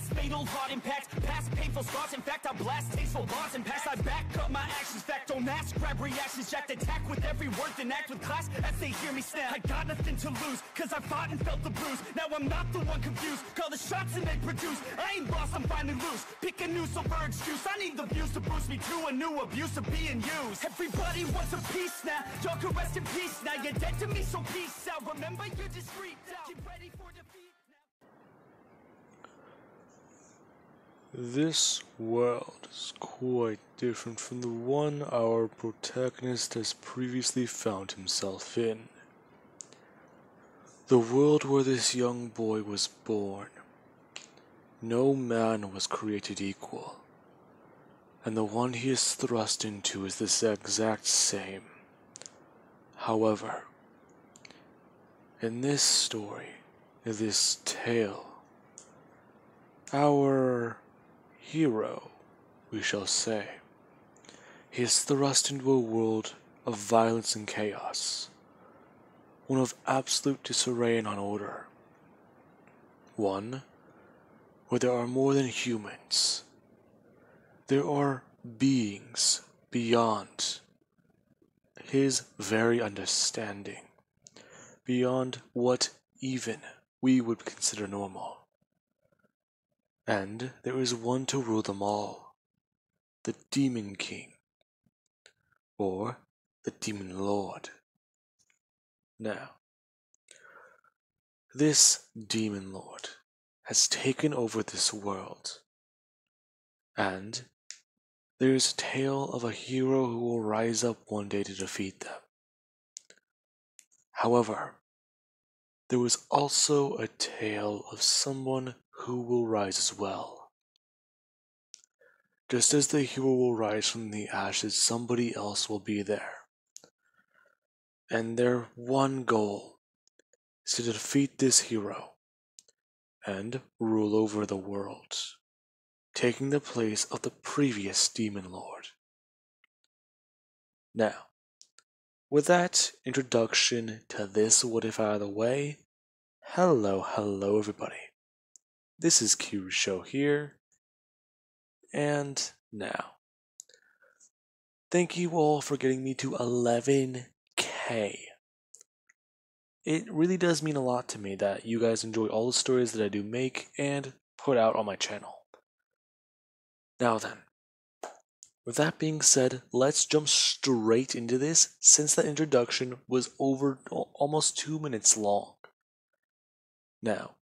past, fatal heart impacts, past painful scars. In fact, I blast tasteful laws and pass. I back up my actions, fact, don't ask, grab reactions, jacked, attack with every word, then act with class as they hear me snap. I got nothing to lose, cause I fought and felt the bruise. Now I'm not the one confused, call the shots and they produce. I ain't lost, I'm finally loose. Pick a new silver excuse. I need the views to boost me to a new abuse of being used. Everybody wants a piece now, y'all can rest in peace now. You're dead to me, so peace out. Remember you're discreet now. Get ready for defeat now. This world is quite different from the one our protagonist has previously found himself in. The world where this young boy was born. No man was created equal, and the one he is thrust into is this exact same. However, in this story, in this tale, our hero, we shall say, he is thrust into a world of violence and chaos, one of absolute disarray and unorder, one where there are more than humans. There are beings beyond his very understanding, beyond what even we would consider normal. And there is one to rule them all, the Demon King, or the Demon Lord. Now, this Demon Lord has taken over this world, and there is a tale of a hero who will rise up one day to defeat them. However, there is also a tale of someone who will rise as well. Just as the hero will rise from the ashes, somebody else will be there. And their one goal is to defeat this hero and rule over the world, taking the place of the previous Demon Lord. Now, with that introduction to this what if out of the way, hello everybody. This is Q's show here, and now, thank you all for getting me to 11K. It really does mean a lot to me that you guys enjoy all the stories that I do make and put out on my channel. Now then, with that being said, let's jump straight into this since that introduction was over almost 2 minutes long. Now,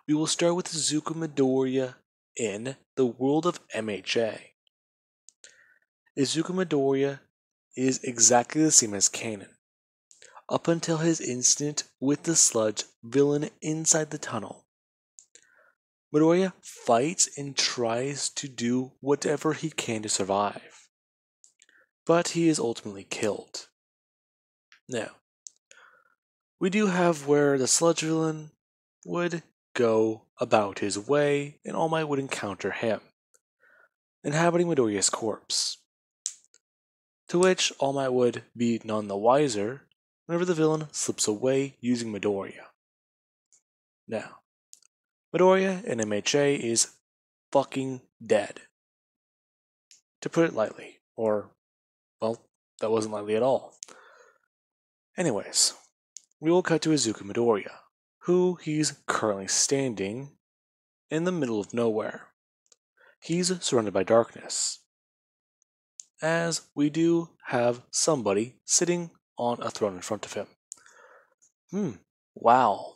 we will start with Izuku Midoriya in the world of MHA. Izuku Midoriya is exactly the same as Kanon, up until his incident with the sludge villain inside the tunnel. Midoriya fights and tries to do whatever he can to survive, but he is ultimately killed. Now, we do have where the sludge villain would go about his way and All Might would encounter him, inhabiting Midoriya's corpse. To which All Might would be none the wiser whenever the villain slips away using Midoriya. Now, Midoriya in MHA is fucking dead. To put it lightly, or, well, that wasn't lightly at all. Anyways, we will cut to Izuku Midoriya, who he's currently standing in the middle of nowhere. He's surrounded by darkness, as we do have somebody sitting on a throne in front of him. Wow.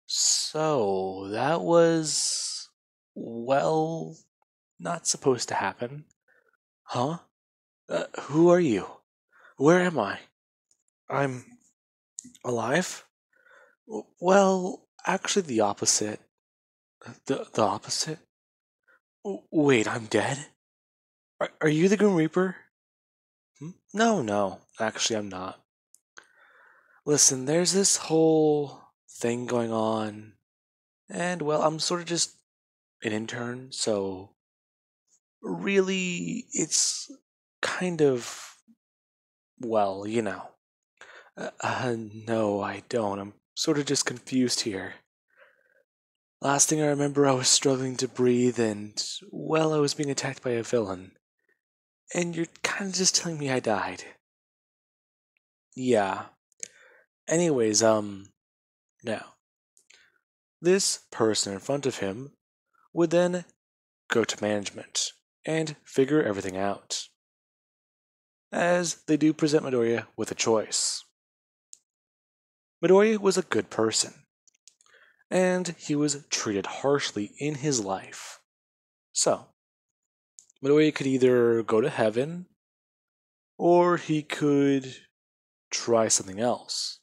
So, that was, well, not supposed to happen. Huh? Who are you? Where am I? I'm alive? Well, actually the opposite. The opposite? Wait, I'm dead? Are you the Grim Reaper? No, actually I'm not. Listen, there's this whole thing going on, and well, I'm sort of just an intern, so really it's kind of, well, you know. No, I don't. I'm sort of just confused here. Last thing I remember, I was struggling to breathe and, well, I was being attacked by a villain. And you're kind of just telling me I died. Yeah. Anyways, now, this person in front of him would then go to management and figure everything out, as they do present Midoriya with a choice. Midoriya was a good person, and he was treated harshly in his life. So, Midoriya could either go to heaven, or he could try something else.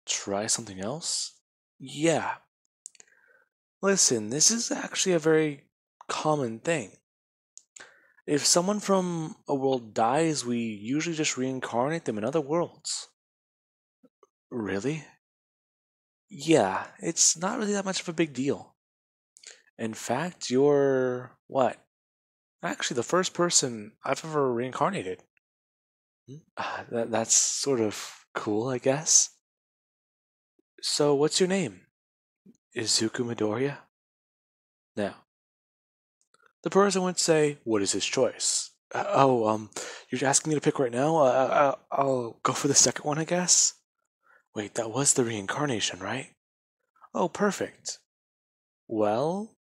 Try something else? Yeah. Listen, this is actually a very common thing. If someone from a world dies, we usually just reincarnate them in other worlds. Really? Yeah, it's not really that much of a big deal. In fact, you're what? Actually, the first person I've ever reincarnated. That's sort of cool, I guess. So, what's your name? Izuku Midoriya? Now, the person would say, what is his choice? You're asking me to pick right now? I'll go for the second one, I guess? Wait, that was the reincarnation, right? Oh, perfect. Well,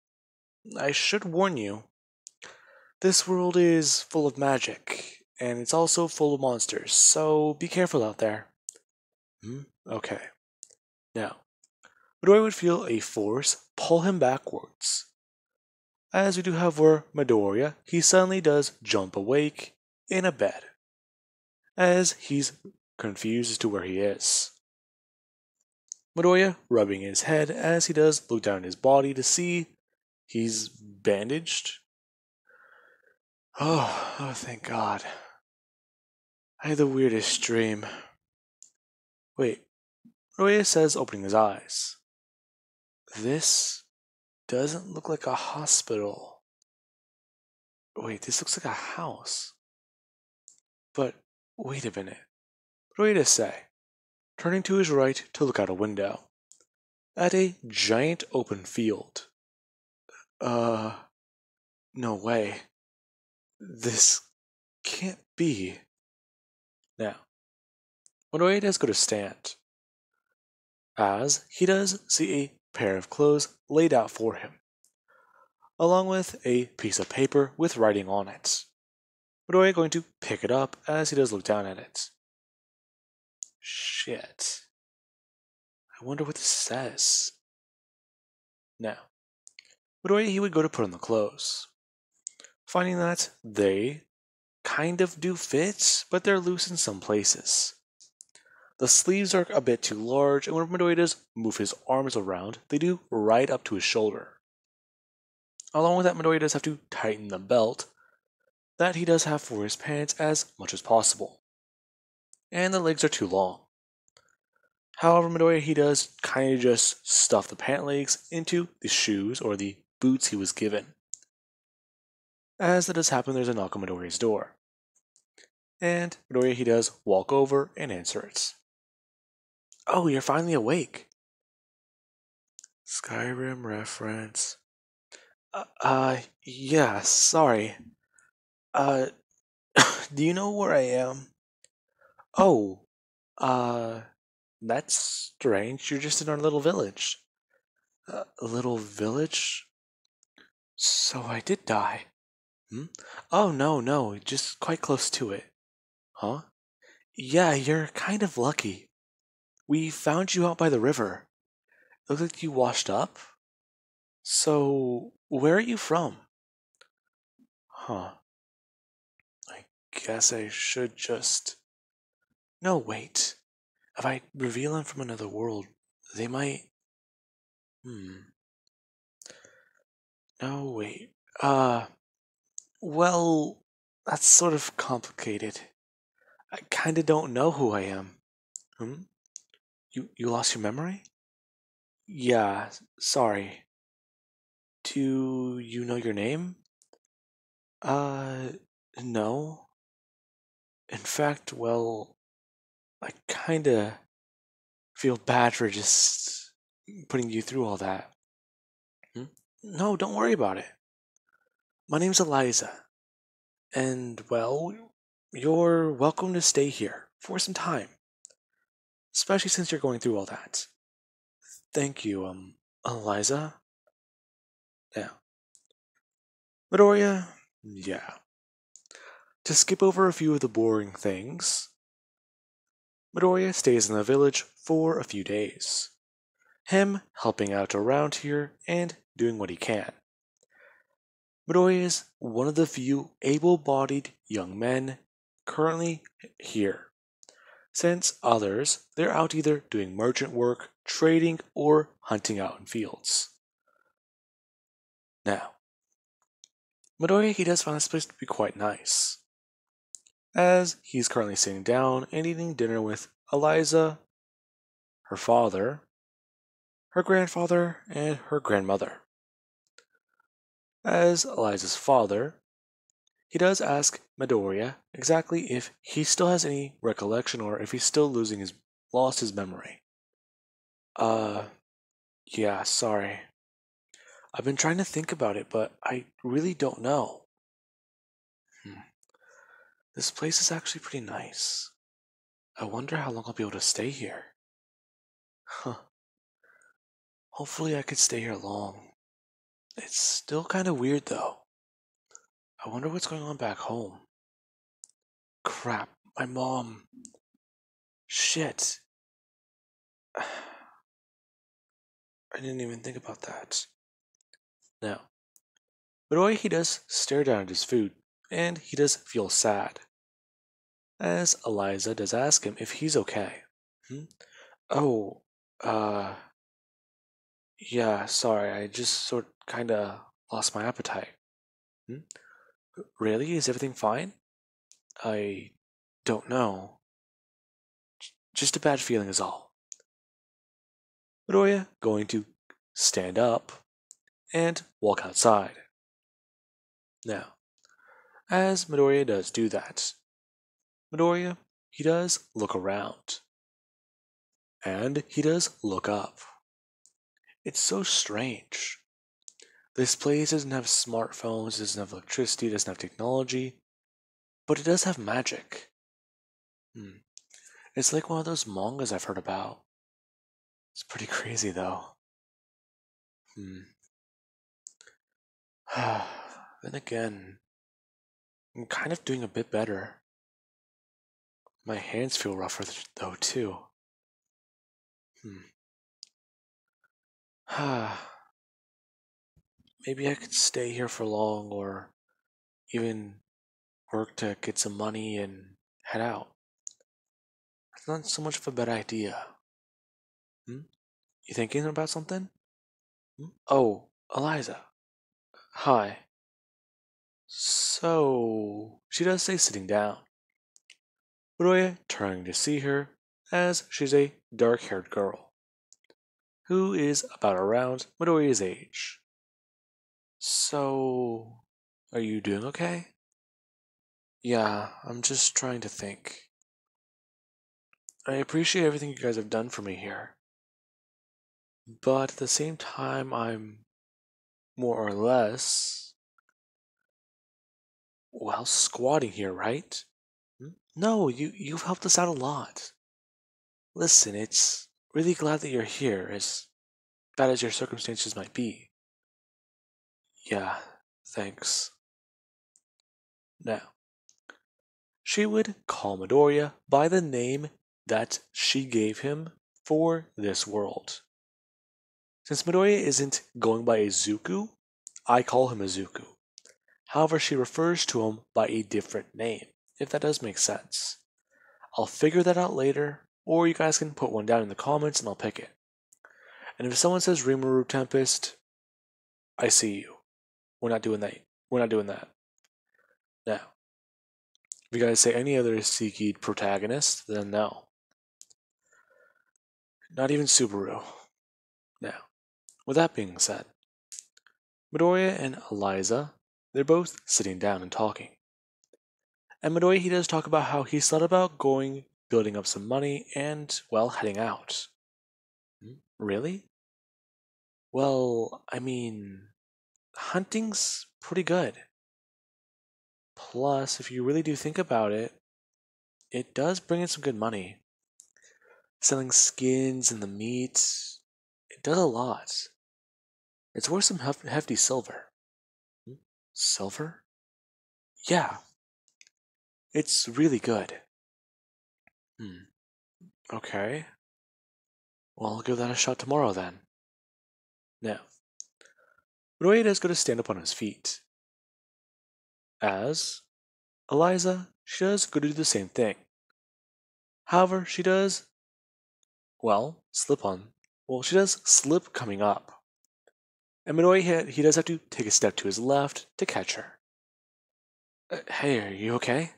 I should warn you. This world is full of magic, and it's also full of monsters, so be careful out there. Okay. Now, Midori would feel a force pull him backwards. As we do have where Midoriya, he suddenly does jump awake in a bed, as he's confused as to where he is. Midoriya rubbing his head as he does look down his body to see he's bandaged. Oh, thank God. I had the weirdest dream. Wait, Midoriya says, opening his eyes. This doesn't look like a hospital. Wait, this looks like a house. But wait a minute. Midoriya say, turning to his right to look out a window at a giant open field. No way. This can't be. Now, Midoriya does go to stand, as he does see a pair of clothes laid out for him, along with a piece of paper with writing on it. Midoriya going to pick it up as he does look down at it. Shit. I wonder what this says. Now, Midoriya he would go to put on the clothes, finding that they kind of do fit, but they're loose in some places. The sleeves are a bit too large, and when Midoriya does move his arms around, they do right up to his shoulder. Along with that, Midoriya does have to tighten the belt that he does have for his pants as much as possible. And the legs are too long. However, Midoriya he does kind of just stuff the pant legs into the shoes or the boots he was given. As that does happen, there's a knock on Midoriya's door. And Midoriya he does walk over and answer it. Oh, you're finally awake. Skyrim reference. Yeah, sorry. Uh, do you know where I am? Oh, uh, that's strange. You're just in our little village. A little village? So I did die. Oh, no, just quite close to it. Huh? Yeah, you're kind of lucky. We found you out by the river. Looks like you washed up. So, where are you from? Huh. I guess I should just. No, wait. If I reveal I'm from another world, they might. No, wait. Well, that's sort of complicated. I kinda don't know who I am. Hmm? You lost your memory? Yeah, sorry. Do you know your name? Uh, no. In fact, well, I kinda feel bad for just putting you through all that. Hmm? No, don't worry about it. My name's Eliza, and well, you're welcome to stay here for some time, especially since you're going through all that. Thank you, Eliza. Yeah. Midoriya? Yeah. To skip over a few of the boring things, Midoriya stays in the village for a few days. Him helping out around here and doing what he can. Midoriya is one of the few able-bodied young men currently here, since others, they're out either doing merchant work, trading, or hunting out in fields. Now, Midoriya he does find this place to be quite nice, as he's currently sitting down and eating dinner with Eliza, her father, her grandfather, and her grandmother. As Eliza's father, he does ask Midoriya exactly if he still has any recollection or if he's still lost his memory. Uh, yeah, sorry. I've been trying to think about it, but I really don't know. Hmm. This place is actually pretty nice. I wonder how long I'll be able to stay here. Huh. Hopefully I could stay here long. It's still kind of weird though. I wonder what's going on back home. Crap, my mom. Shit. I didn't even think about that. Now, Midori he does stare down at his food, and he does feel sad. As Eliza does ask him if he's okay. Hmm? Oh, uh, yeah, sorry, I just sort kinda lost my appetite. Hmm? Really? Is everything fine? I don't know. Just a bad feeling is all. Midoriya going to stand up and walk outside. Now, as Midoriya does do that, Midoriya, he does look around. And he does look up. It's so strange. This place doesn't have smartphones, doesn't have electricity, doesn't have technology, but it does have magic. It's like one of those mangas I've heard about. It's pretty crazy though. Then again, I'm kind of doing a bit better. My hands feel rougher though too. Maybe I could stay here for long or even work to get some money and head out. It's not so much of a bad idea. You thinking about something? Oh, Eliza. Hi. So, she does say sitting down. Midoriya turning to see her, as she's a dark-haired girl, who is about around Midoriya's age. So, are you doing okay? Yeah, I'm just trying to think. I appreciate everything you guys have done for me here. But at the same time, I'm more or less, well, squatting here, right? No, you've helped us out a lot. Listen, it's really glad that you're here, as bad as your circumstances might be. Yeah, thanks. Now, she would call Midoriya by the name that she gave him for this world. Since Midoriya isn't going by Izuku, I call him Izuku. However, she refers to him by a different name, if that does make sense. I'll figure that out later, or you guys can put one down in the comments and I'll pick it. And if someone says Rimuru Tempest, I see you. We're not doing that. We're not doing that. Now, if you guys say any other isekaid protagonist, then no. Not even Subaru. Now, with that being said, Midoriya and Eliza, they're both sitting down and talking. And Midoriya, he does talk about how he's thought about going, building up some money, and, well, heading out. Really? Well, I mean, hunting's pretty good. Plus, if you really do think about it, it does bring in some good money. Selling skins and the meat, it does a lot. It's worth some hefty silver. Hmm? Silver? Yeah, it's really good. Hmm. Okay. Well, I'll give that a shot tomorrow then. Now, Roy is going to stand up on his feet. As Eliza, she does go to do the same thing. However, she does, well, slip on. Well, she does slip coming up. And Midori, he does have to take a step to his left to catch her. Hey, are you okay?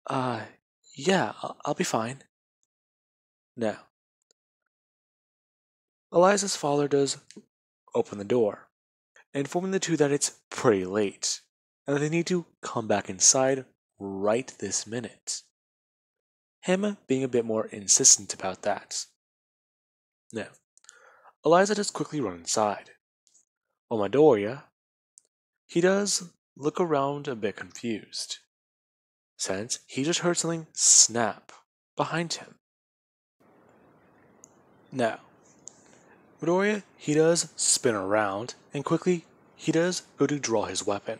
Uh, yeah, I'll be fine. Now, Eliza's father does open the door, informing the two that it's pretty late, and that they need to come back inside right this minute. Him being a bit more insistent about that. Now, Eliza does quickly run inside, while Midoriya, he does look around a bit confused, since he just heard something snap behind him. Now, Midoriya, he does spin around, and quickly he does go to draw his weapon.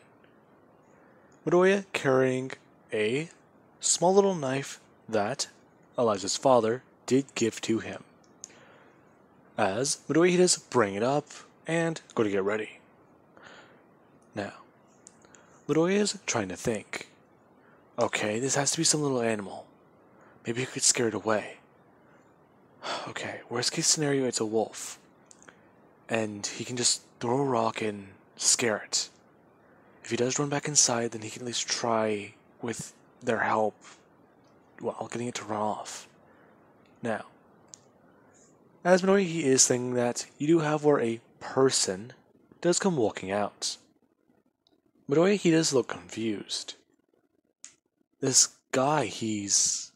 Midoriya carrying a small little knife that Elijah's father did give to him. As Midoriya, he does bring it up and go to get ready. Now, Midoriya is trying to think. Okay, this has to be some little animal. Maybe he could scare it away. Okay, worst case scenario, it's a wolf. And he can just throw a rock and scare it. If he does run back inside, then he can at least try, with their help, well, getting it to run off. Now, as Midori, he is thinking that you do have where a person does come walking out. Midori, he does look confused. This guy, he's,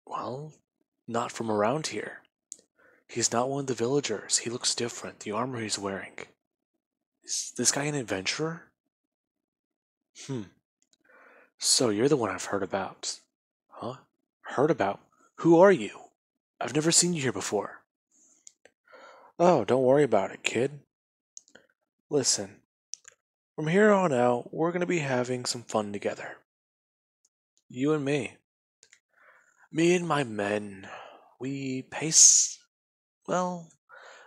well, not from around here. He's not one of the villagers. He looks different. The armor he's wearing. Is this guy an adventurer? So you're the one I've heard about. Huh? Heard about? Who are you? I've never seen you here before. Oh, don't worry about it, kid. Listen, from here on out, we're gonna be having some fun together. You and me. Me and my men. We pace. Well,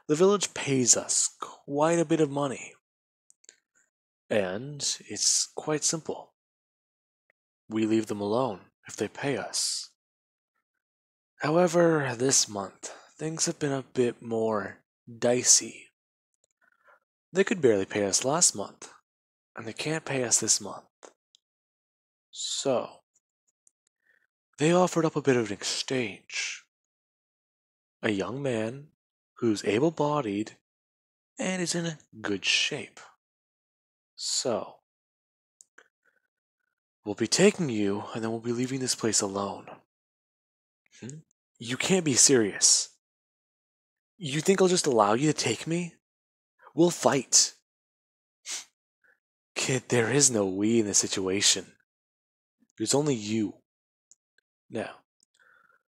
the village pays us quite a bit of money. And it's quite simple. We leave them alone if they pay us. However, this month, things have been a bit more dicey. They could barely pay us last month, and they can't pay us this month. So, they offered up a bit of an exchange. A young man who's able bodied and is in good shape. So, we'll be taking you, and then we'll be leaving this place alone. You can't be serious. You think I'll just allow you to take me? We'll fight. Kid, there is no we in this situation. There's only you. Now,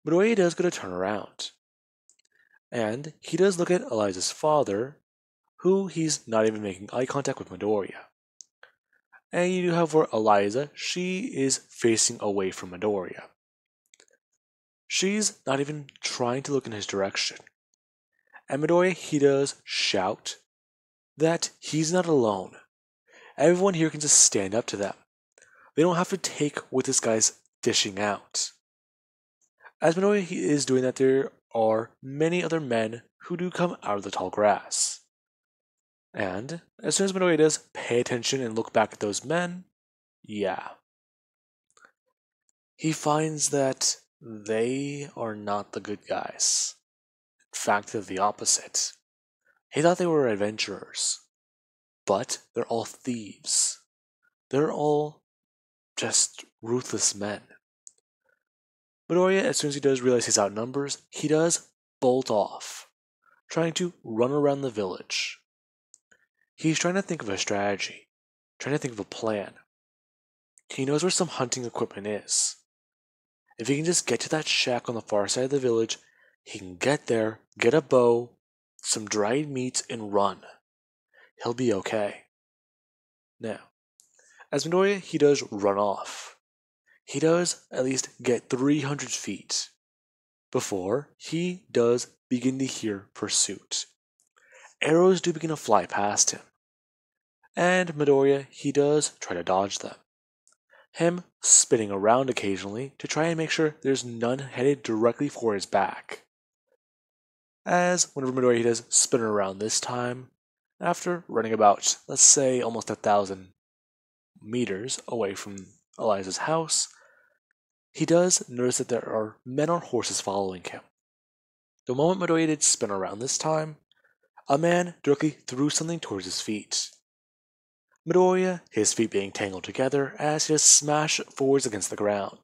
Midoriya does get a turn around. And he does look at Eliza's father, who he's not even making eye contact with Midoriya. And you do have where Eliza, she is facing away from Midoriya. She's not even trying to look in his direction. And Midoriya, he does shout that he's not alone. Everyone here can just stand up to them. They don't have to take what this guy's dishing out. As Midoriya he is doing that, there are many other men who do come out of the tall grass. And as soon as Midoriya does pay attention and look back at those men, yeah. He finds that they are not the good guys. In fact, they're the opposite. He thought they were adventurers, but they're all thieves. They're all just ruthless men. Midoriya, as soon as he does realize he's outnumbered, he does bolt off, trying to run around the village. He's trying to think of a strategy, trying to think of a plan. He knows where some hunting equipment is. If he can just get to that shack on the far side of the village, he can get there, get a bow, some dried meat, and run. He'll be okay. Now, as Midoriya, he does run off. He does at least get 300 feet before he does begin to hear pursuit. Arrows do begin to fly past him. And Midoriya, he does try to dodge them. Him spinning around occasionally to try and make sure there's none headed directly for his back. As whenever Midoriya he does spin around this time, after running about, let's say, almost 1,000 meters away from Eliza's house, he does notice that there are men on horses following him. The moment Midoriya did spin around this time, a man directly threw something towards his feet. Midoriya, his feet being tangled together as he just smashed forwards against the ground.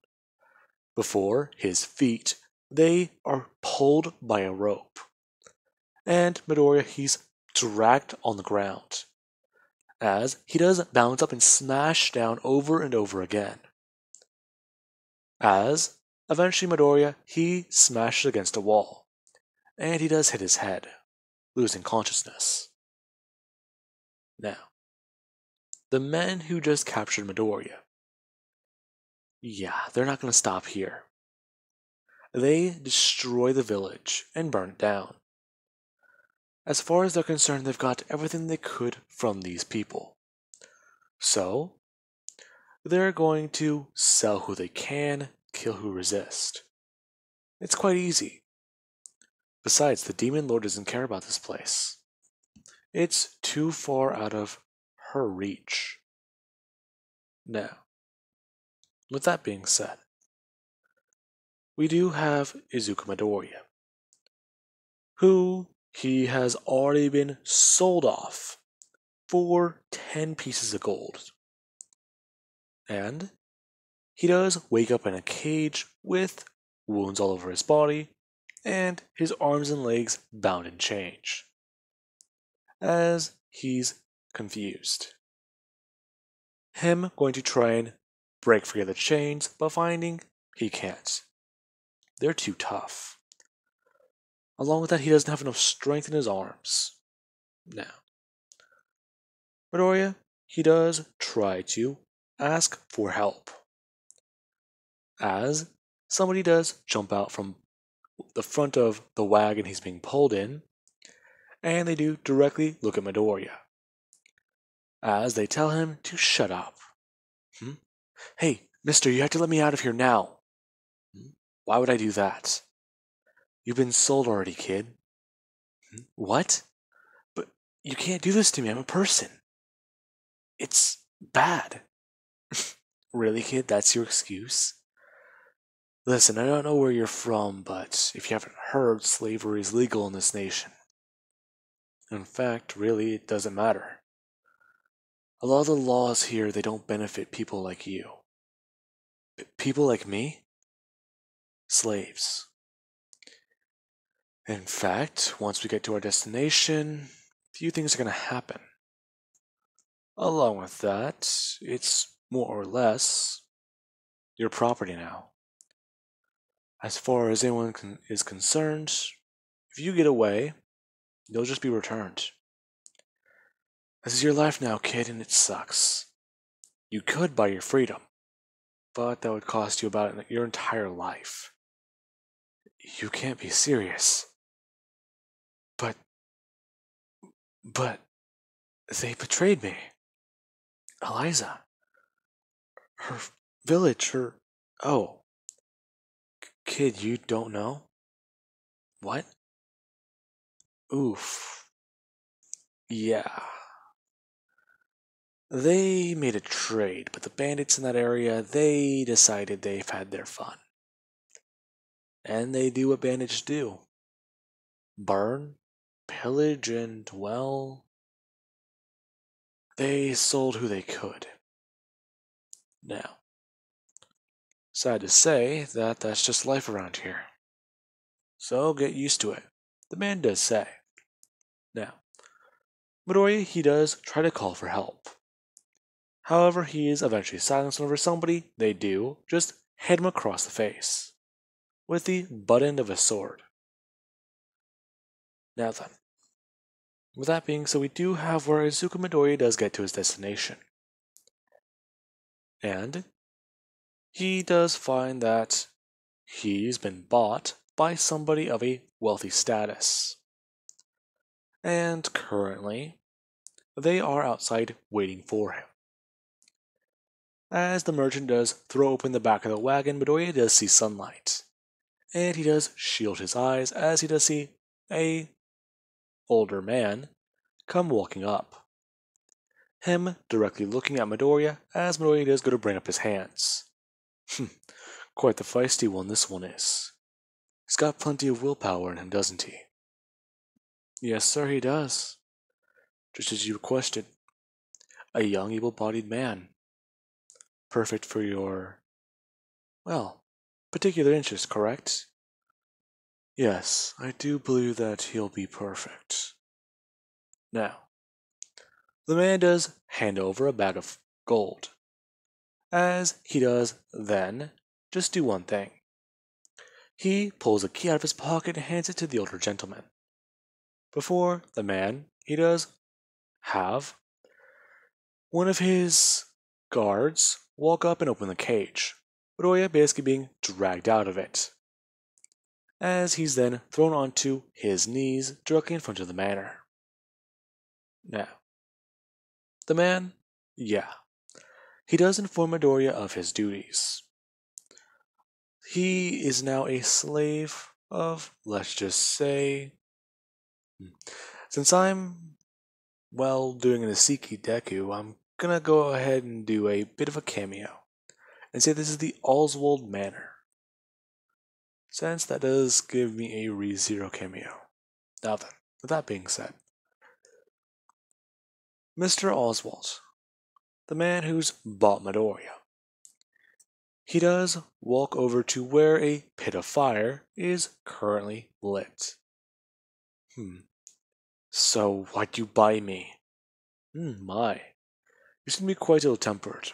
Before his feet, they are pulled by a rope. And Midoriya, he's dragged on the ground, as he does bounce up and smash down over and over again. As eventually Midoriya, he smashes against a wall, and he does hit his head, losing consciousness. Now, the men who just captured Midoriya, yeah, they're not going to stop here. They destroy the village and burn it down. As far as they're concerned, they've got everything they could from these people. So, they're going to sell who they can, kill who resist. It's quite easy. Besides, the Demon Lord doesn't care about this place. It's too far out of her reach. Now, with that being said, we do have Izuku Midoriya, who he has already been sold off for 10 pieces of gold. And he does wake up in a cage with wounds all over his body and his arms and legs bound in chains, as he's confused. Him going to try and break free of the chains, but finding he can't. They're too tough. Along with that, he doesn't have enough strength in his arms. Now, Midoriya, he does try to ask for help, as somebody does jump out from the front of the wagon he's being pulled in, and they do directly look at Midoriya, as they tell him to shut up. Hey, mister, you have to let me out of here now. Why would I do that? You've been sold already, kid. What? But you can't do this to me, I'm a person. It's bad. Really, kid? That's your excuse? Listen, I don't know where you're from, but if you haven't heard, slavery is legal in this nation. In fact, really, it doesn't matter. A lot of the laws here, they don't benefit people like you. People like me? Slaves. In fact, once we get to our destination, a few things are going to happen. Along with that, it's more or less your property now. As far as anyone is concerned, if you get away, you'll just be returned. This is your life now, kid, and it sucks. You could buy your freedom, but that would cost you about your entire life. You can't be serious. But they betrayed me. Eliza. Her village, Oh. Kid, you don't know? What? Oof. Yeah. They made a trade, but the bandits in that area, they decided they've had their fun. And they do what bandits do. Burn, pillage, and, well, they sold who they could. Now, sad to say that that's just life around here. So get used to it, the man does say. Now, Midoriya, he does try to call for help. However, he is eventually silenced whenever somebody, they do, just hit him across the face with the butt end of a sword. Now then, with that being said, we do have where Izuku Midoriya does get to his destination. And he does find that he's been bought by somebody of a wealthy status. And currently, they are outside waiting for him. As the merchant does throw open the back of the wagon, Midoriya does see sunlight. And he does shield his eyes as he does see a older man come walking up. Him directly looking at Midoriya as Midoriya does go to bring up his hands. Quite the feisty one this one is. He's got plenty of willpower in him, doesn't he? Yes, sir, he does. Just as you requested. A young, able-bodied man. Perfect for your, well, particular interest, correct? Yes, I do believe that he'll be perfect. Now, the man does hand over a bag of gold. As he does then just do one thing. He pulls a key out of his pocket and hands it to the older gentleman. Before the man, he does have one of his guards walk up and open the cage, Midoriya basically being dragged out of it, as he's then thrown onto his knees directly in front of the manor. Now, the man, he does inform Midoriya of his duties. He is now a slave of, let's just say, since I'm, well, doing an isekaid Deku, I'm gonna go ahead and do a bit of a cameo and say this is the Oswald Manor, since that does give me a ReZero cameo. Now then, with that being said, Mr. Oswald, the man who's bought Midoriya, he does walk over to where a pit of fire is currently lit. So why'd you buy me? My. You seem to be quite ill-tempered.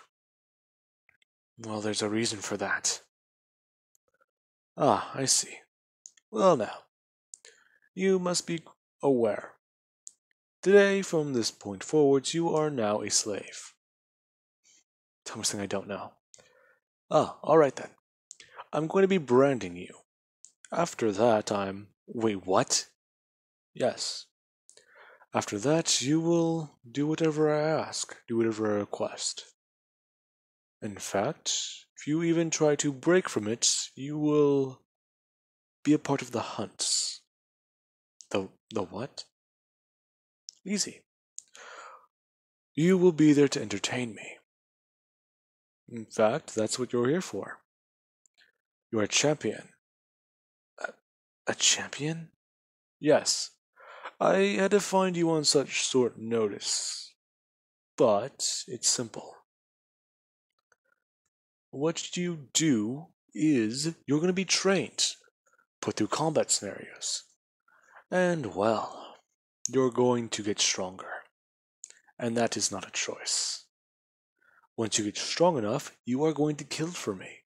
Well, there's a reason for that. Ah, I see. Well now, you must be aware. Today, from this point forwards, you are now a slave. Tell me something I don't know. Ah, alright then. I'm going to be branding you. After that, Wait, what? Yes. After that, you will do whatever I ask, do whatever I request. In fact, if you even try to break from it, you will be a part of the hunts. The what? Easy. You will be there to entertain me. In fact, that's what you're here for. You're a champion. A champion? Yes. I had to find you on such short notice. But it's simple. What you do is you're going to be trained, put through combat scenarios. And well, you're going to get stronger. And that is not a choice. Once you get strong enough, you are going to kill for me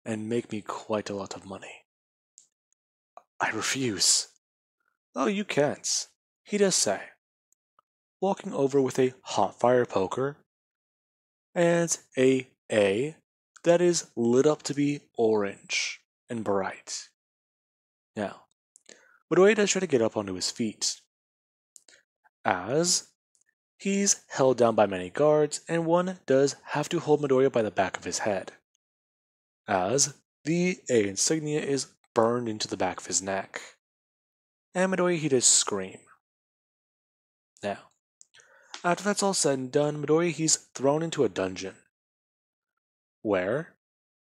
and make me quite a lot of money. I refuse. Oh, you can't, he does say, walking over with a hot fire poker and a that is lit up to be orange and bright. Now, Midoriya does try to get up onto his feet, as he's held down by many guards, and one does have to hold Midoriya by the back of his head, as the A insignia is burned into the back of his neck. And Midoriya, he does scream. Now, after that's all said and done, Midoriya, he's thrown into a dungeon, where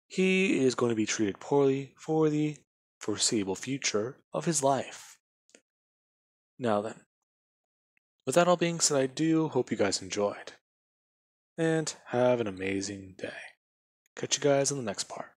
he is going to be treated poorly for the foreseeable future of his life. Now then, with that all being said, I do hope you guys enjoyed, and have an amazing day. Catch you guys in the next part.